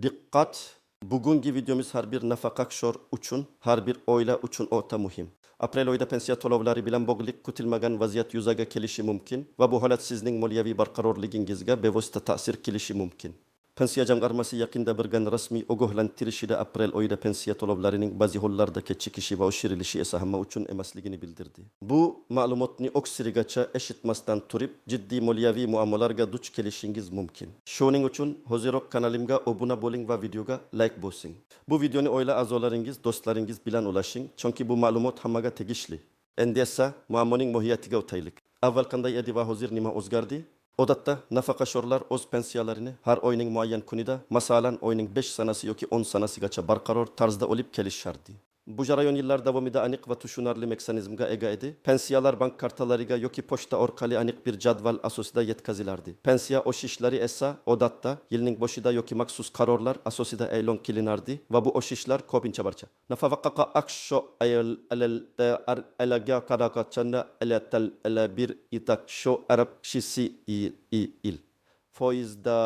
Diqqat! Bugungi videomiz har bir nafaqakshor uchun, har bir oila uchun o'ta muhim. Aprel oyida pensiya to'lovlari bilan bog'liq kutilmagan vaziyat yuzaga kelishi mumkin va bu holat sizning moliyaviy barqarorligingizga bevosita ta'sir qilishi mumkin. Pensiya jamg'armasi yaqinda bergan rasmiy ogohlantirishida aprel oyida pensiya to'lovlarining ba'zi hollarda kechikishi va oshirilishi esa hamma uchun emasligini bildirdi. Bu ma'lumotni oksirigacha eshitmasdan turib, jiddiy moliyaviy muammolarga duch kelishingiz mumkin. Shuning uchun hoziroq kanalimga obuna bo'ling va videoga like bosing. Bu videoni oila a'zolaringiz, do'stlaringiz bilan ulashing, chunki bu ma'lumot hammaga tegishli. Endi esa muammoning mohiyatiga o'taylik. Avval qanday edi va hozir nima o'zgardi? Odatda nafaqashorlar o'z pensiyalarini har oyning muayyan kunida, masalan oyning 5 sanasi yoki 10 sanasigacha barqaror tarzda olib kelishardi. Bu jarayon yillar davomida aniq va tushunarli mexanizmga ega edi. Pensiyalar bank kartalariga yoki pochta orqali aniq bir jadval asosida yetkazilardi. Pensiya oshishlari esa odatda yilning boshida yoki maxsus qarorlar asosida e'lon qilinardi va bu oshishlar ko'pincha barcha nafaqaqa aksho alaga qarakachanda alatal bir itak sho arab shisi il foizda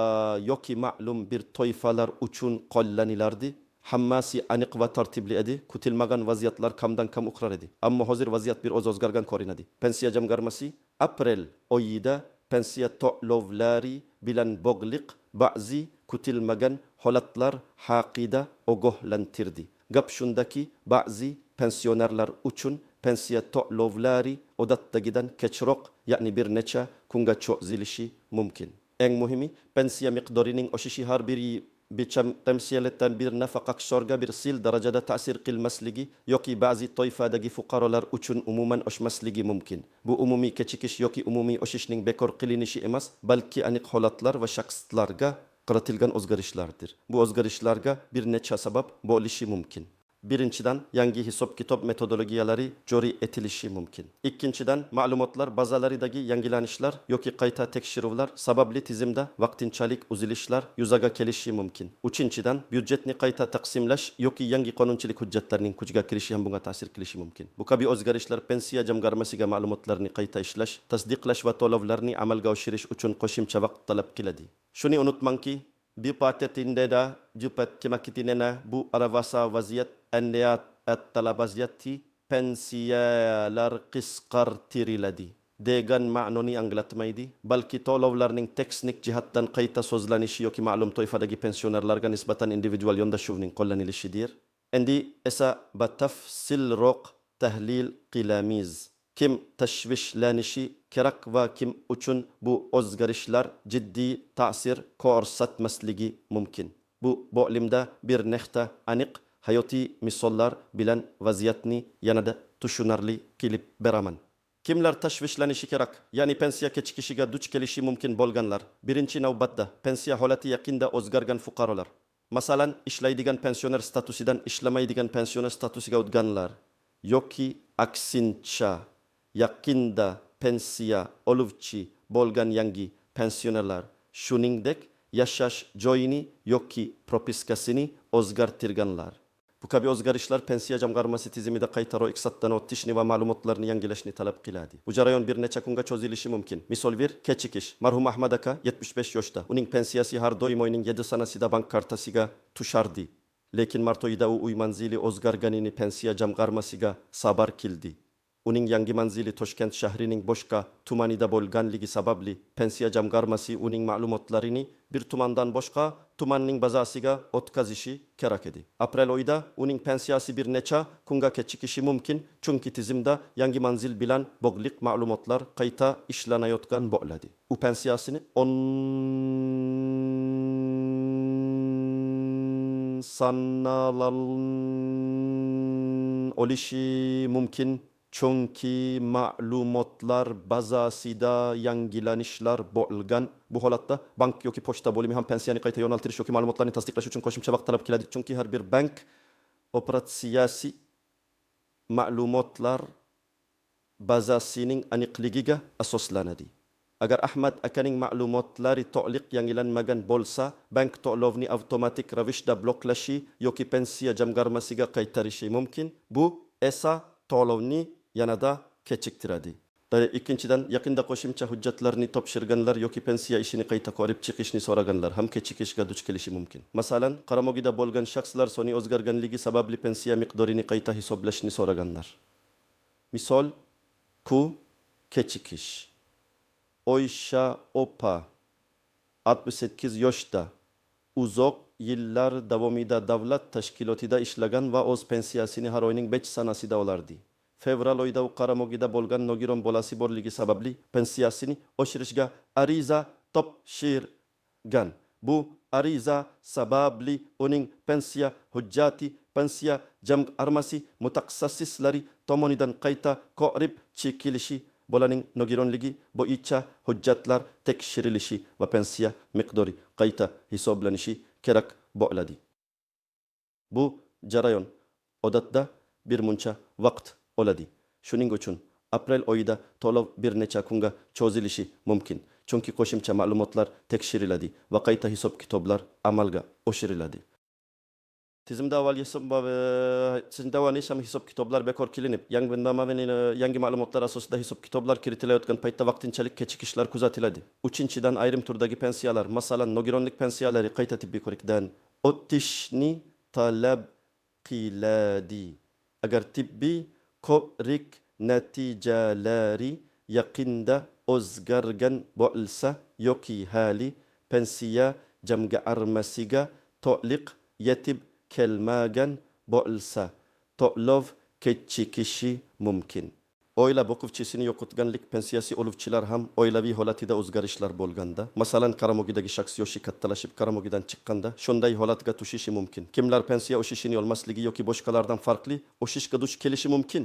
yoki ma'lum bir toifalar uchun qo'llanilardi. Hammasi aniq va tartibli edi. Kutilmagan vaziyatlar kamdan kam uchrar edi. Ammo hozir vaziyat bir o'zgargan ko'rinadi. Pensiya jamg'armasi aprel oyida pensiya to'lovlari bilan bog'liq ba'zi kutilmagan holatlar haqida ogohlantirdi. Gap shundaki, ba'zi pensionerlar uchun pensiya to'lovlari odatdagidan kechroq, ya'ni bir necha kunga cho'zilishi mumkin. Eng muhimi, pensiya miqdorining oshishi har bir temsiliyatdan bir nafaqakshorga bir sil darajada ta'sir qilmasligi yoki ba'zi toifadagi fuqarolar uchun umuman oshmasligi mumkin. Bu umumiy kechikish yoki umumiy oshishning bekor qilinishi emas, balki aniq holatlar va shaxslarga qaratilgan o'zgarishlardir. Bu o'zgarishlarga bir necha sabab bo'lishi mumkin. Birinchidan, yangi hisob-kitob metodologiyalari joriy etilishi mumkin. Ikkinchidan, ma'lumotlar bazalaridagi yangilanishlar yoki qayta tekshiruvlar sababli tizimda vaqtinchalik uzilishlar yuzaga kelishi mumkin. Uchinchidan, byudjetni qayta taqsimlash yoki yangi qonunchilik hujjatlarining kuchga kirishi ham bunga ta'sir qilishi mumkin. Bu kabi o'zgarishlar pensiya jamg'armasiga ma'lumotlarni qayta ishlash, tasdiqlash va to'lovlarni amalga oshirish uchun qo'shimcha vaqt talab qiladi. Shuni unutmangki, bir patetindeda jupat kemakitinena bu aravasa vaziyat endiyat talabaziyati pensiyalar qisqartiriladi degan ma'noni anglatmaydi, balki to'lovlarning teknik jihatdan qayta so'zlanishi yoki ma'lum toifadagi pensionerlarga nisbatan individual yondashuvning qo'llanilishidir. Endi esa batafsilroq tahlil qilamiz. Kim tashvishlanishi kerak va kim uchun bu o'zgarishlar jiddiy ta'sir ko'rsatmasligi mumkin. Bu bo'limda bir nechta aniq hayotiy misollar bilan vaziyatni yanada tushunarli qilib beraman. Kimlar tashvishlanishi kerak? Ya'ni pensiya kechikishiga duch kelishi mumkin bo'lganlar. Birinchi navbatda pensiya holati yaqinda o'zgargan fuqarolar. Masalan, ishlaydigan pensioner statusidan ishlamaydigan pensioner statusiga o'tganlar yoki aksincha yaqinda pensiya oluvchi bo'lgan yangi pensionerlar, shuningdek yashash joyini yoki propiskasini o'zgartirganlar. Bu kabi o'zgarishlar pensiya jamg'armasi tizimida qayta ro'yxatdan o'tishni va ma'lumotlarni yangilashni talab qiladi. Bu jarayon bir necha kunga cho'zilishi mumkin. Misol bir kechikish. Marhum Ahmad aka 75 yoshda. Uning pensiyasi har doim oyning 7 sanasida bank kartasiga tushardi. Lekin martoyida u uy manzili o'zgarganini pensiya jamg'armasiga xabar qildi. Uning yangi manzili Toshkent shahrining boshqa tumanida bo'lganligi sababli pensiya jamg'armasi uning ma'lumotlarini bir tumandan boshqa tumanning bazasiga o'tkazishi kerak edi. Aprel oyida uning pensiyasi bir necha kunga kechikishi mumkin, chunki tizimda yangi manzil bilan bog'liq ma'lumotlar qayta ishlanayotgan bo'ladi. U pensiyasini 10 sanadan olishi mumkin. Chunki ma'lumotlar bazasida yangilanishlar bo'lgan. Bu holatda bank yoki pochta bo'limi ham pensiyani qayta yo'naltirish yoki ma'lumotlarni tasdiqlash uchun qo'shimcha vaqt talab qiladi. Chunki har bir bank operatsiyasi ma'lumotlar bazasining aniqligiga asoslanadi. Agar Ahmad akaning ma'lumotlari to'liq yangilanmagan bo'lsa, bank to'lovni avtomatik ravishda bloklashi yoki pensiya jamg'armasiga qaytarishi mumkin. Bu esa to'lovni yanada kechiktiradi. Ikkinchidan, yaqinda qo'shimcha hujjatlarni topshirganlar yoki pensiya ishini qayta ko'rib chiqishni so'raganlar ham kechikishga duch kelishi mumkin. Masalan, qaramog'ida bo'lgan shaxslar soni o'zgarganligi sababli pensiya miqdorini qayta hisoblashni so'raganlar. Misol, ku kechikish. Oysha opa 68 yoshda uzoq yillar davomida davlat tashkilotida ishlagan va o'z pensiyasini har oyning 5 sanasida olardi. Fevral oyida u qaramog'ida bo'lgan nogiron bolasi borligi sababli pensiyasini oshirishga ariza topshirgan. Bu ariza sababli uning pensiya hujjati pensiya jamg'armasi mutaxassislari tomonidan qayta ko'rib chiqilishi, bolaning nogironligi bo'yicha hujjatlar tekshirilishi va pensiya miqdori qayta hisoblanishi kerak bo'ladi. Bu jarayon odatda bir muncha vaqt oladi. Shuning uchun aprel oyida to'lov bir necha kunga cho'zilishi mumkin. Chunki qo'shimcha ma'lumotlar tekshiriladi va qayta hisob kitoblar amalga oshiriladi. Tizimda avval hisob kitoblar bekor qilinib, yangi ma'lumotlar asosida hisob kitoblar kiritilayotgan paytda vaqtinchalik kechikishlar kuzatiladi. Uchinchidan, ayrim turdagi pensiyalar, masalan, nogironlik pensiyalari qayta tibbiy ko'rikdan o'tishni talab qiladi. Agar tibbiy ko'rik natijalari yaqinda o'zgargan bo'lsa yoki hali pensiya jamg'armasiga to'liq yetib kelmagan bo'lsa to'lov kechikishi mumkin. Oila boquvchisini yo'qotganlik pensiyasi oluvchilar ham oilaviy holatida o'zgarishlar bo'lganda, masalan, qaramog'idagi shaxs yoshi kattalashib qaramog'idan chiqqanda shunday holatga tushishi mumkin. Kimlar pensiya o'shishini olmasligi yoki boshqalardan farqli o'shishga duch kelishi mumkin.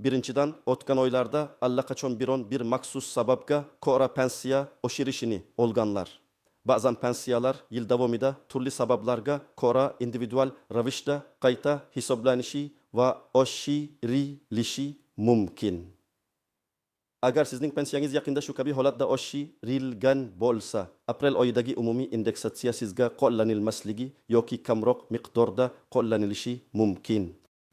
Birinchidan, o'tgan oylarda allaqachon bir maxsus sababga ko'ra pensiya oshirishini olganlar. Ba'zan pensiyalar yil davomida turli sabablarga ko'ra individual ravishda qayta hisoblanishi va oshirilishi mumkin. Agar sizning pensiyangiz yaqinda shu kabi holatda oshirilgan bo'lsa, aprel oyidagi umumiy indeksatsiya sizga qo'llanilmasligi yoki kamroq miqdorda qo'llanilishi mumkin.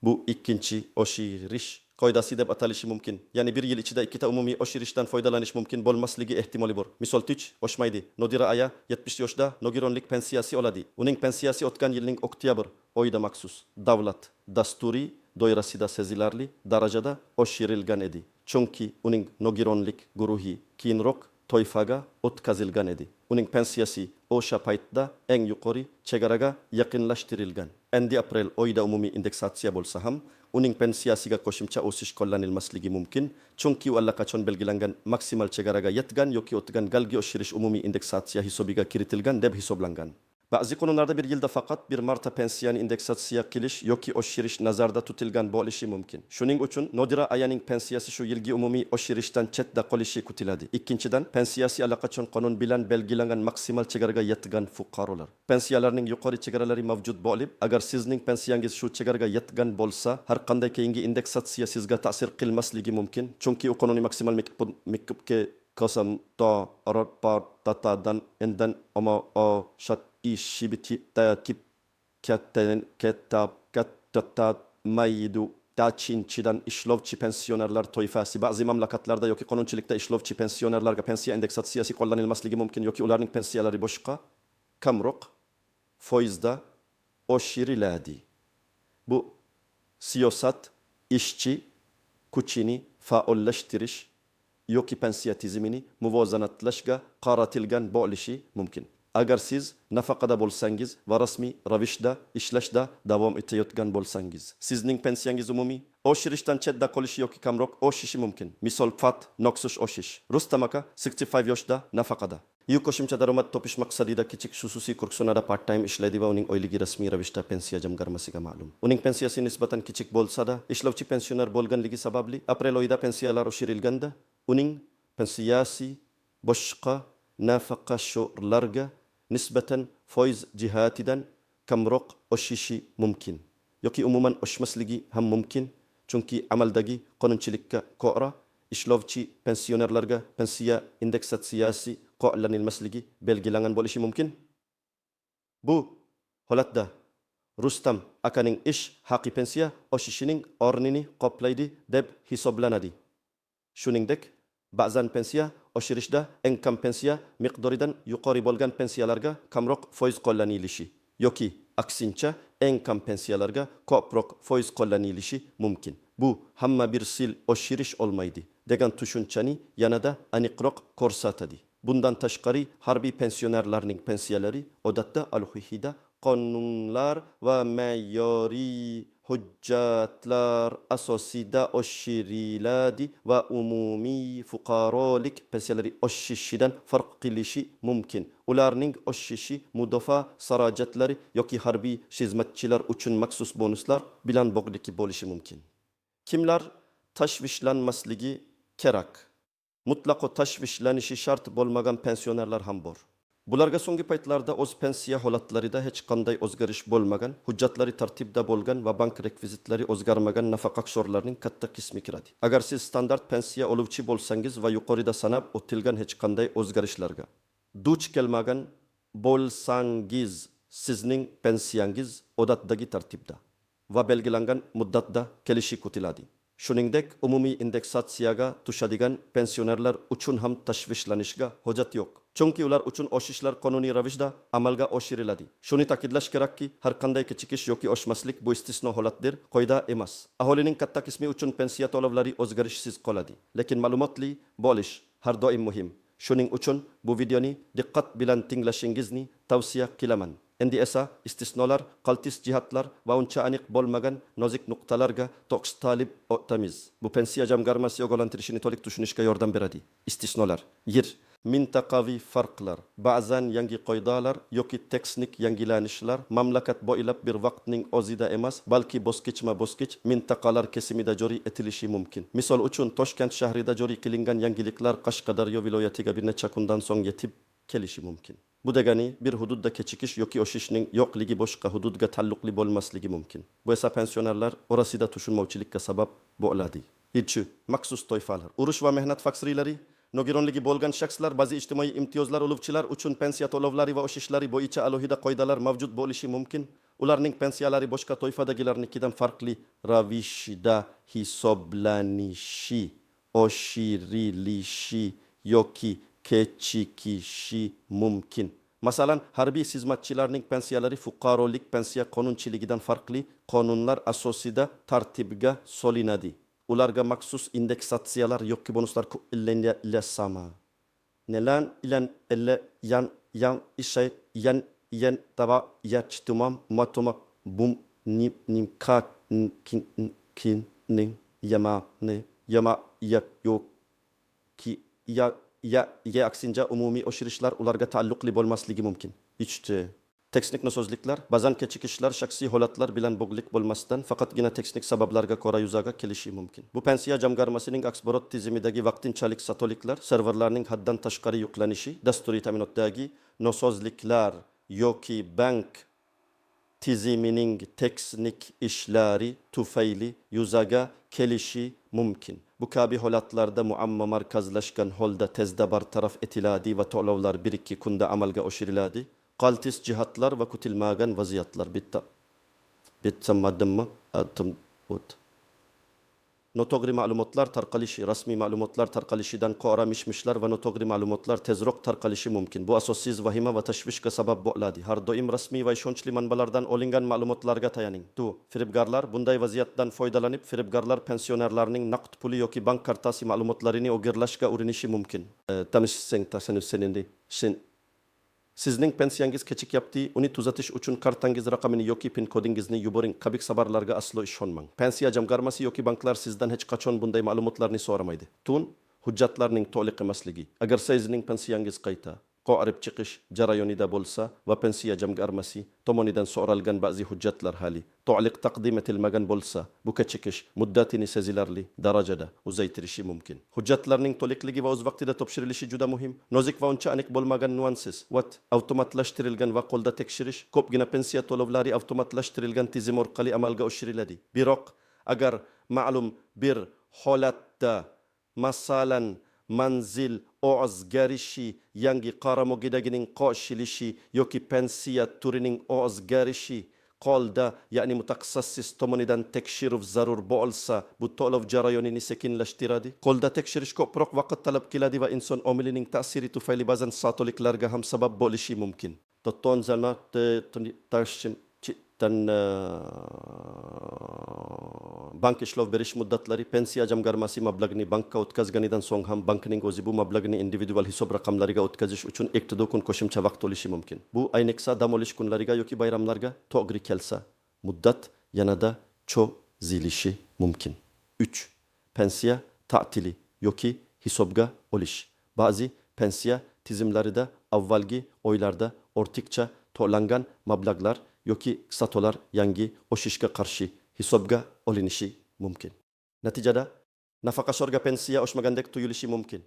Bu ikkinchi oshirish qoidasi deb atalishi mumkin. Ya'ni bir yil ichida ikkita umumiy oshirishdan foydalanish mumkin bo'lmasligi ehtimoli bor. Misol Tich oshmaydi. Nodira aya 70 yoshda nogironlik pensiyasi oladi. Uning pensiyasi o'tgan yilning oktyabr oyida maxsus davlat dasturi doirasida sezilarli darajada oshirilgan edi. Chunki uning nogironlik guruhi keyinroq toifaga o'tkazilgan edi. Uning pensiyasi o'sha paytda eng yuqori chegaraga yaqinlashtirilgan. Endi aprel oyida umumiy indeksatsiya bo'lsa ham uning pensiyasiga qo'shimcha o'sish qo'llanilmasligi mumkin, chunki u allaqachon belgilangan maksimal chegaraga yetgan yoki o'tgan galgi oshirish umumiy indeksatsiya hisobiga kiritilgan deb hisoblangan. Ba'zi qonunlarda bir yilda faqat bir marta pensiyani indeksatsiya qilish yoki oshirish nazarda tutilgan bo'lishi mumkin. Shuning uchun Nodira ayaning pensiyasi shu yilgi umumiy oshirishdan chetda qolishi kutiladi. Ikkinchidan, pensiyasi allaqachon qonun bilan belgilangan maksimal chegaraga yetgan fuqarolar. Pensiyalarning yuqori chegaralari mavjud bo'lib, agar sizning pensiyangiz shu chegaraga yetgan bo'lsa, har qanday keyingi indeksatsiya sizga ta'sir qilmasligi mumkin, chunki u qonuniy maksimal miqdorga qasam to dan endan ama o shat ishibiti tip katta maydu dachinchidan ishlovchi pensionerlar toifasi ba'zi mamlakatlarda yoki qonunchilikda ishlovchi pensionerlarga pensiya indeksatsiyasi qo'llanilmasligi mumkin yoki ularning pensiyalari boshqa kamroq foizda oshiriladi. Bu siyosat ishchi kuchini faollashtirish yoki pensiya tizimini muvozanatlashga qaratilgan bo'lishi mumkin. Agar siz nafaqada bo'lsangiz va rasmiy ravishda ishlashda davom etayotgan bo'lsangiz, sizning pensiyangiz umumiy oshirishdan chetda qolishi yoki kamroq oshishi mumkin. Misol fat noxush oshish. Rustam aka 65 yoshda nafaqada. Yu qo'shimcha daromad topish maqsadida kichik xususiy kursxonada part-time ishlaydi va uning oyligi rasmiy ravishda pensiya jamg'armasiga ma'lum. Uning pensiyasi nisbatan kichik bo'lsa-da, ishlovchi pensioner bo'lganligi sababli aprel oyida pensiyalar oshirilganda, uning pensiyasi boshqa nafaqaxo'rlarga nisbatan foiz jihatidan kamroq oshishi mumkin yoki umuman oshmasligi ham mumkin, chunki amaldagi qonunchilikka ko'ra ishlovchi pensionerlarga pensiya indeksatsiyasi qo'llanilmasligi belgilangan bo'lishi mumkin. Bu holatda Rustam akaning ish haqi pensiya oshishining o'rnini qoplaydi deb hisoblanadi. Shuningdek, ba'zan pensiya oshirishda eng kam pensiya miqdoridan yuqori bo'lgan pensiyalarga kamroq foiz qo'llanilishi yoki aksincha eng kam pensiyalarga ko'proq foiz qo'llanilishi mumkin. Bu hamma bir sil oshirish olmaydi degan tushunchani yanada aniqroq ko'rsatadi. Bundan tashqari harbiy pensionerlarning pensiyalari odatda al-Huyida qonunlar va me'yoriy hujjatlar asosida oshiriladi va umumiy fuqarolik pensiyalari oshishidan farq qilishi mumkin. Ularning oshishi mudofaa sarajatlari yoki harbiy xizmatchilar uchun maxsus bonuslar bilan bog'liq bo'lishi mumkin. Kimlar tashvishlanmasligi kerak? Mutlaqo tashvishlanishi shart bo'lmagan pensionerlar ham bor. Bularga so'nggi paytlarda o'z pensiya holatlarida hech qanday o'zgarish bo'lmagan, hujjatlari tartibda bo'lgan va bank rekvizitlari o'zgarmagan nafaqaxo'rlarning katta qismi kiradi. Agar siz standart pensiya oluvchi bo'lsangiz va yuqorida sanab o'tilgan hech qanday o'zgarishlarga duch kelmagan bo'lsangiz, sizning pensiyangiz odatdagi tartibda va belgilangan muddatda kelishi kutiladi. Shuningdek, umumiy indeksatsiyaga tushadigan pensionerlar uchun ham tashvishlanishga hojat yo'q. Chunki ular uchun oshishlar qonuniy ravishda amalga oshiriladi. Shuni ta'kidlash kerakki, har qanday kechikish yoki oshmaslik bu istisno holatdir, qoida emas. Aholining katta qismi uchun pensiya to'lovlari o'zgarishsiz qoladi. Lekin ma'lumotli bo'lish har doim muhim. Shuning uchun bu videoni diqqat bilan tinglashingizni tavsiya qilaman. Endi esa istisnolar, qaltis jihatlar va uncha aniq bo'lmagan nozik nuqtalarga to'xtalib o'tamiz. Bu pensiya jamg'armasi ogohlantirishini to'liq tushunishga yordam beradi. Istisnolar: yer, mintaqaviy farqlar, ba'zan yangi qoidalar yoki teknik yangilanishlar mamlakat bo'ylab bir vaqtning o'zida emas, balki bosqichma-bosqich mintaqalar kesimida joriy etilishi mumkin. Misol uchun, Toshkent shahrida joriy qilingan yangiliklar Qashqadaryo viloyatiga bir necha kundan so'ng yetib kelishi mumkin. Bu degani bir hududda kechikish yoki oshishning yo'qligi boshqa hududga taalluqli bo'lmasligi mumkin. Bu esa pensionerlar orasida tushunmovchilikka sabab bo'ladi. Ikkinchi, maxsus toifalar. Urush va mehnat faksiriylari, nogironligi bo'lgan shaxslar, ba'zi ijtimoiy imtiyozlar oluvchilar uchun pensiya to'lovlari va oshishlari bo'yicha alohida qoidalar mavjud bo'lishi mumkin. Ularning pensiyalari boshqa toifadagilarnikidan farqli ravishda hisoblanishi, oshirilishi yoki kechikishi mumkin. Masalan, harbiy xizmatchilarning pensiyalari fuqarolik pensiya qonunchiligidan farqli qonunlar asosida tartibga solinadi. Ularga maxsus indeksatsiyalar yoki bonuslar qo'llaniladi. Nelan ilan elle yan ishay yan taba yachtumam matuma bum nim ka kin ning yama yok ki ya aksincha umumiy oshirishlar ularga taalluqli bo'lmasligi mumkin. Uchinchi, teknik nosozliklar, ba'zan kechikishlar shaxsiy holatlar bilan bog'liq bo'lmasdan faqatgina teknik sabablarga ko'ra yuzaga kelishi mumkin. Bu pensiya jamg'armasining aksborot tizimidagi vaqtinchalik satoliklar, serverlarning haddan tashqari yuklanishi, dasturiy ta'minotdagi nosozliklar yoki bank tizimining teknik ishlari tufayli yuzaga kelishi mumkin. Bu kabi holatlarda muammo markazlashgan holda tezda bartaraf etiladi va to'lovlar 1-2 kunda amalga oshiriladi. Qaltis jihatlar va kutilmagan vaziyatlar bitta maddamma noto'g'ri ma'lumotlar tarqalishi, rasmiy ma'lumotlar tarqalishidan qora mishmishlar va noto'g'ri ma'lumotlar tezroq tarqalishi mumkin. Bu asossiz vahima va tashvishga sabab bo'ladi. Har doim rasmiy va ishonchli manbalardan olingan ma'lumotlarga tayaning. Firibgarlar bunday vaziyatdan foydalanib, firibgarlar pensionerlarning naqd puli yoki bank kartasi ma'lumotlarini o'g'irlashga urinishi mumkin. Sizning pensiyangiz kechikyapti, uni tuzatish uchun kartangiz raqamini yoki pin kodingizni yuboring. Kabi xabarlarga aslo ishonmang. Pensiya jamg'armasi yoki banklar sizdan hech qachon bunday ma'lumotlarni so'ramaydi. Hujjatlarning to'liq emasligi. Agar sizning pensiyangiz qayta qo'rib chiqish jarayonida bo'lsa va pensiya jamg'armasi tomonidan so'ralgan ba'zi hujjatlar hali to'liq taqdim etilmagan bo'lsa, bu kechikish muddatini sezilarli darajada uzaytirishi mumkin. Hujjatlarning to'liqligi va o'z vaqtida topshirilishi juda muhim. Nozik va uncha aniq bo'lmagan nuansiz avtomatlashtirilgan va qo'lda tekshirish, ko'pgina pensiya to'lovlari avtomatlashtirilgan tizim orqali amalga oshiriladi. Biroq agar ma'lum bir holatda, masalan, manzil o'zgarishi, yangi qaramoqdagining qo'shilishi yoki pensiya turining o'zgarishi, Kolda yani mutaxassis tomonidan tekshirib zarur bo'lsa, bu to'lov jarayonini sekinlashtiradi. Qo'lda tekshirish ko'proq vaqt talab qiladi va inson omilining ta'siri tufayli ba'zan xatoliklarga ham sabab bo'lishi mumkin. To'ton zalmat tashim tan bank ishlov berish muddatlari pensiya jamg'armasi mablag'ni bankka o'tkazganidan so'ng ham bankning o'zi bu mablag'ni individual hisob raqamlariga o'tkazish uchun 2 kun qo'shimcha vaqt olishi mumkin. Bu ayniqsa dam olish kunlariga yoki bayramlarga to'g'ri kelsa, muddat yanada cho'zilishi mumkin. 3. Pensiya ta'tili yoki hisobga olish. Ba'zi pensiya tizimlarida avvalgi oylarda ortiqcha to'langan mablag'lar yoki satolar yangi o'sishga qarshi hisobga olinishi mumkin. Natijada nafaqaxo'rga pensiya oshmagandek tuyulishi mumkin.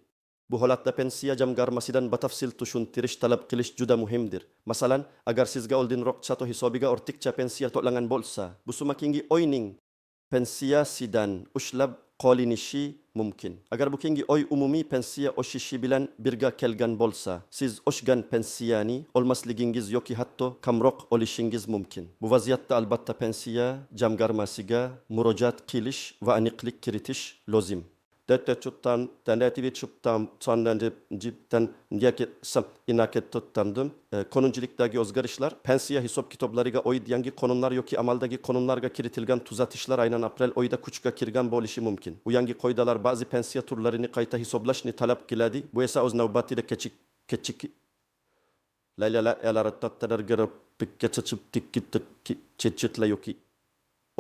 Bu holatda pensiya jamg'armasidan batafsil tushuntirish talab qilish juda muhimdir. Masalan, agar sizga oldinroq sato hisobiga ortiqcha pensiya to'langan bo'lsa, bu summa keyingi oyning pensiyasidan ushlab qolinishi mumkin. Agar bu keyingi oy umumiy pensiya oshishi bilan birga kelgan bo'lsa, siz oshgan pensiyani olmasligingiz yoki hatto kamroq olishingiz mumkin. Bu vaziyatda albatta pensiya jamg'armasiga murojaat qilish va aniqlik kiritish lozim. Qonunchilikdagi o'zgarishlar pensiya hisob kitoblariga oid yangi qonunlar yoki amaldagi qonunlarga kiritilgan tuzatishlar aynan aprel oyida kuchga kirgan bo'lishi mumkin. Bu yangi qoidalar ba'zi pensiya turlarini qayta hisoblashni talab qiladi. Bu esa o'z navbatida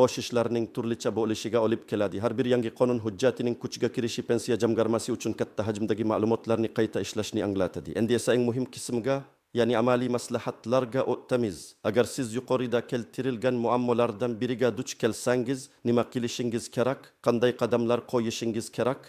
o'shishlarning turlicha bo'lishiga olib keladi. Har bir yangi qonun hujjatining kuchga kirishi pensiya jamg'armasi uchun katta hajmdagi ma'lumotlarni qayta ishlashni anglatadi. Endi esa eng muhim qismga, ya'ni amaliy maslahatlarga o'tamiz. Agar siz yuqorida keltirilgan muammolardan biriga duch kelsangiz, nima qilishingiz kerak, qanday qadamlar qo'yishingiz kerak?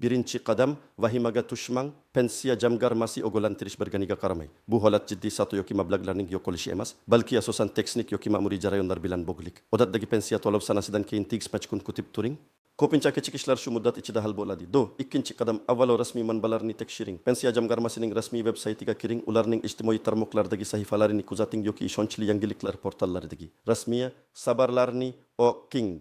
Birinchi qadam, vahimaga tushmang. Pensiya jamg'armasi ogohlantirish berganiga qaramay. Bu holat jiddiy sato yoki mablag'larning yo'qolishi emas, balki asosan texnik yoki ma'muriy jarayonlar bilan bog'liq. Odatdagi pensiya to'lov sanasidan keyin 3 kun kutib turing. Ko'pincha kechikishlar shu muddat ichida hal bo'ladi. Ikkinchi qadam, avvalo rasmiy manbalarni tekshiring. Pensiya jamg'armasining rasmiy veb-saytiga kiring, ularning ijtimoiy tarmoqlardagi sahifalarini kuzating yoki ishonchli yangiliklar portallaridagi rasmiy xabarlarni o'qing.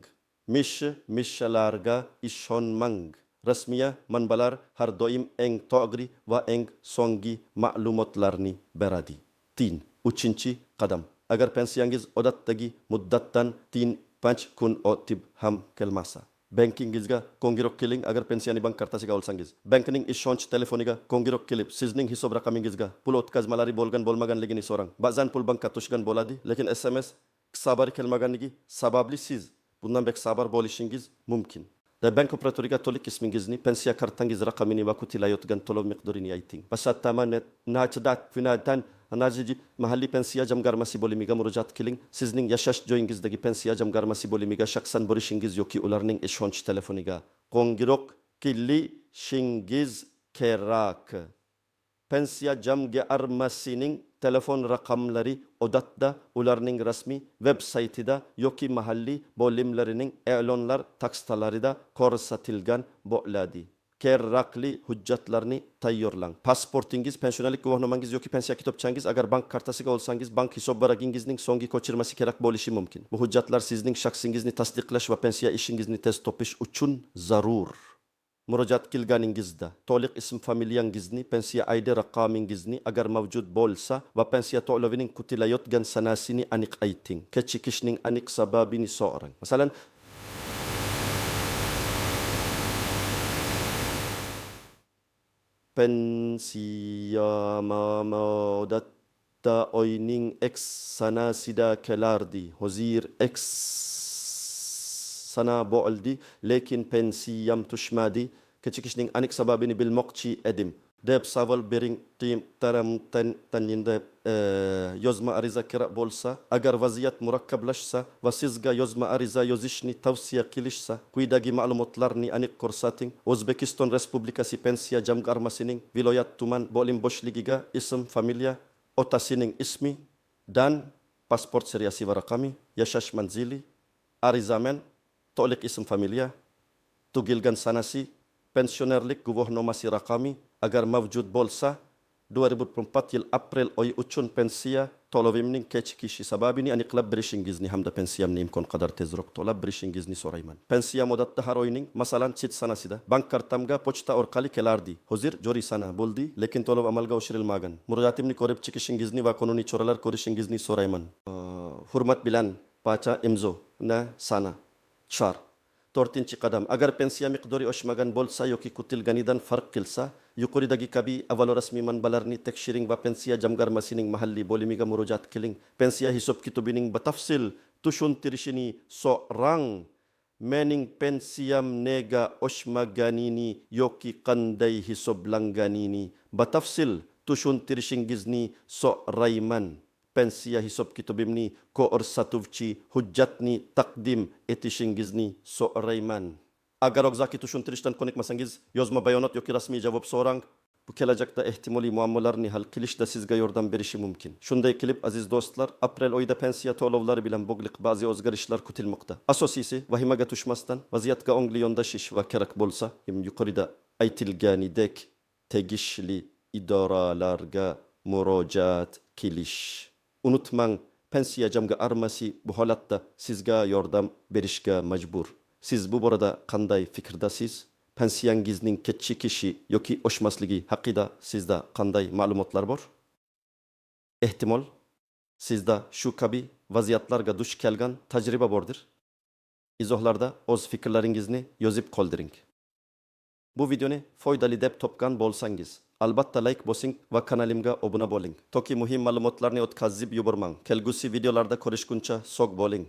Mish-mishlarga ishonmang. Rasmiy manbalar har doim eng to'g'ri va eng so'nggi ma'lumotlarni beradi. 3. qadam. Agar pensiyangiz odatdagi muddatdan 5 kun o'tib ham kelmasa, bankingizga qo'ng'iroq qiling. Agar pensiyani bank kartasiga olsangiz, bankning ishonch telefoniga qo'ng'iroq qilib, sizning hisob raqamingizga pul o'tkazmalari bo'lgan-bo'lmaganligini so'rang. Ba'zan pul bankka tushgan bo'ladi, lekin SMS xabar kelmaganligi sababli siz bundan bek xabar bo'lishingiz mumkin. Bank operatoriga to'liq ismingizni, pensiya kartangiz raqamini va kutilayotgan to'lov miqdorini ayting. Mahalliy pensiya jamg'armasi bo'limiga murojaat qiling. Sizning yashash joyingizdagi pensiya jamg'armasi bo'limiga shaxsan borishingiz yoki ularning ishonch telefoniga qo'ng'iroq qilishingiz kerak. Pensiya jamg'armasining telefon raqamlari odatda ularning rasmiy veb-saytida yoki mahalliy bo'limlarining e'lonlar takstalarida ko'rsatilgan bo'ladi. Kerakli hujjatlarni tayyorlang. Pasportingiz, pensionerlik guvohnomangiz yoki pensiya kitobchangiz, agar bank kartasiga olsangiz, bank hisob varagingizning so'nggi ko'chirmasi kerak bo'lishi mumkin. Bu hujjatlar sizning shaxsingizni tasdiqlash va pensiya ishingizni tez topish uchun zarur. Murojaat qilganingizda to'liq ism familiyangizni, pensiya ID raqamingizni agar mavjud bo'lsa va pensiya to'lovining kutilayotgan sanasini aniq ayting. Kechikishning aniq sababini so'rang. Masalan, pensiya odatda oyning X sanasida kelardi. Hozir X sana bo'ldi, lekin pensiyam tushmadi. Kechikishning aniq sababini bilmoqchi edim deb savol bering. Yozma ariza kerak bo'lsa, agar vaziyat murakkablashsa va sizga yozma ariza yozishni tavsiya qilishsa, quyidagi ma'lumotlarni aniq ko'rsating. O'zbekiston Respublikasi pensiya jamg'armasining viloyat tuman bo'lim boshligiga ism, familiya, otasining ismi dan pasport seriyasi va raqami, yashash manzili, arizamen, to'liq ism familiya, tug'ilgan sanasi, pensionerlik guvohnomasi raqami agar mavjud bo'lsa, 2004 yil aprel oyi uchun pensiya to'lovimning kechikishi sababini aniqlab berishingizni hamda pensiyamni imkon qadar tezroq to'lab berishingizni so'rayman. Pensiya muddati har oyning, masalan, chet sanasida bank kartamga pochta orqali kelardi. Hozir joriy sana bo'ldi, lekin to'lov amalga oshirilmagan. Murojaatimni ko'rib chiqishingizni va qonuniy choralar ko'rishingizni so'rayman. Hurmat bilan pacha imzo na sana char. 4-qadam. Agar pensiya miqdori oshmagan bo'lsa yoki kutilganidan farq qilsa, yuqoridagi kabi avvalo rasmiy manbalarni tekshiring va pensiya jamg'armasining mahalliy bo'limiga murojaat qiling. Pensiya hisob kitobining batafsil tushuntirishini so'rang. Mening pensiyam nega oshmaganini yoki qanday hisoblanganini batafsil tushuntirishingizni so'rayman. Pensiya hisob kitobimni ko'rsatuvchi hujjatni taqdim etishingizni so'rayman. Agar og'zaki tushuntirishdan ko'nikmasangiz, yozma bayonot yoki rasmiy javob so'rang. Bu kelajakda ehtimoliy muammolarni hal qilishda sizga yordam berishi mumkin. Shunday qilib, aziz do'stlar, aprel oyida pensiya to'lovlari bilan bog'liq ba'zi o'zgarishlar kutilmoqda. Asosiysi, vahimaga tushmasdan vaziyatga ongli yondashish va kerak bo'lsa, yuqorida aytilganidek tegishli idoralarga murojaat qilish. Unutmang, pensiya jamg'armasi bu holatda sizga yordam berishga majbur. Siz bu borada qanday fikrdasiz? Pensiyangizning kechikishi yoki oshmasligi haqida sizda qanday ma'lumotlar bor? Ehtimol sizda shu kabi vaziyatlarga duch kelgan tajriba bordir. Izohlarda o'z fikrlaringizni yozib qoldiring. Bu videoni foydali deb topgan bo'lsangiz, albatta like bosing va kanalimga obuna bo'ling. Toki muhim ma'lumotlarni o'tkazib yubormang. Kelgusi videolarda ko'rishguncha sog' bo'ling.